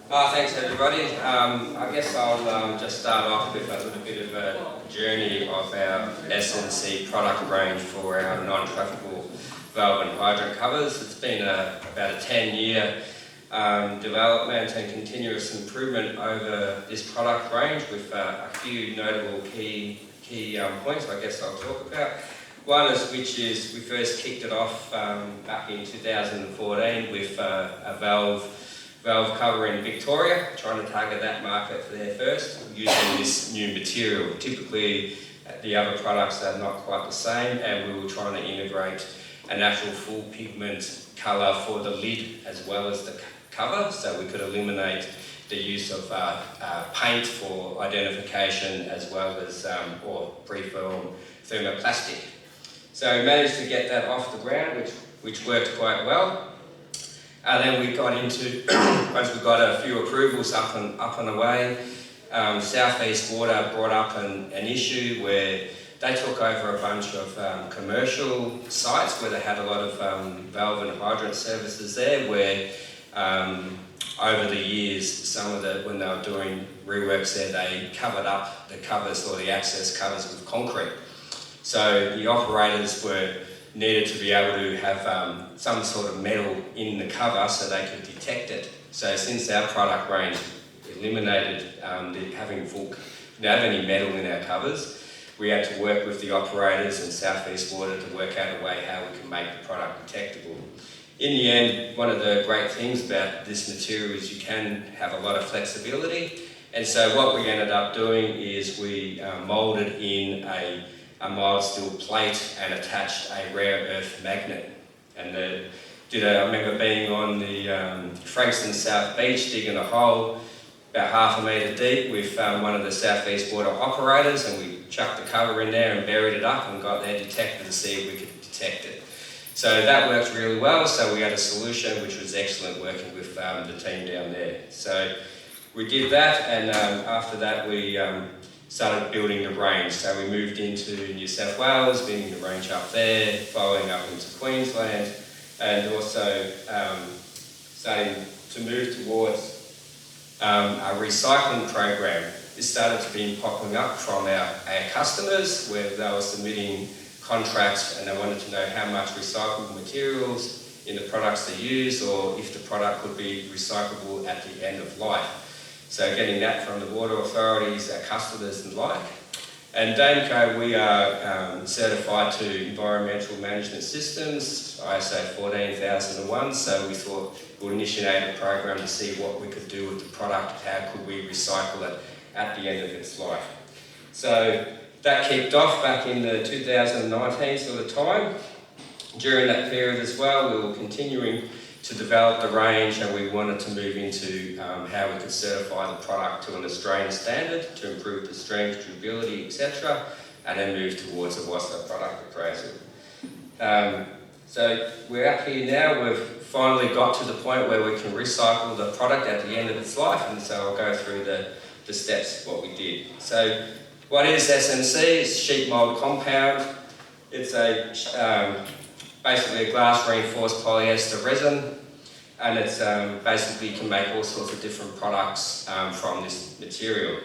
Thanks everybody. I guess I'll just start off with a little bit of a journey of our S&C product range for our non-trafficable valve and hydrant covers. It's been about a 10-year development and continuous improvement over this product range with a few notable key points I guess I'll talk about. One is we first kicked it off back in 2014 with a valve cover in Victoria, trying to target that market there first, using this new material. Typically, the other products are not quite the same, and we were trying to integrate an actual full pigment colour for the lid as well as the cover, so we could eliminate the use of paint for identification as well as or pre-film thermoplastic. So we managed to get that off the ground, which worked quite well. Then we got into, once we got a few approvals up and away, Southeast Water brought up an issue where they took over a bunch of commercial sites where they had a lot of valve and hydrant services there, where over the years, when they were doing reworks there, they covered up the covers or the access covers with concrete. So the operators needed to be able to have some sort of metal in the cover so they could detect it. So since our product range eliminated having any metal in our covers, we had to work with the operators and Southeast Water to work out a way how we can make the product detectable. In the end, one of the great things about this material is you can have a lot of flexibility, and so what we ended up doing is we moulded in a mild steel plate and attached a rare earth magnet. And I remember being on the Frankston South Beach digging a hole about 1/2 metre deep with one of the Southeast Water operators, and we chucked the cover in there and buried it up and got their detector to see if we could detect it. So that worked really well, so we had a solution which was excellent working with the team down there. So we did that, and after that we started building the range. So we moved into New South Wales, building the range up there, following up into Queensland, and also starting to move towards a recycling program. This started to be popping up from our customers, where they were submitting contracts and they wanted to know how much recyclable materials in the products they use, or if the product could be recyclable at the end of life. So getting that from the water authorities, our customers and like. And Daemco, we are certified to Environmental Management Systems, ISO 14001, so we thought we'll initiate a program to see what we could do with the product, how could we recycle it at the end of its life. So that kicked off back in the 2019 sort of time. During that period as well, we were continuing to develop the range, and we wanted to move into how we could certify the product to an Australian standard to improve the strength, durability, etc., and then move towards a WIOA product appraisal. So we're up here now. We've finally got to the point where we can recycle the product at the end of its life, and so I'll go through the steps what we did. So what is S&C? It's Sheet Mould Compound. It's basically a glass reinforced polyester resin, and it's basically can make all sorts of different products from this material.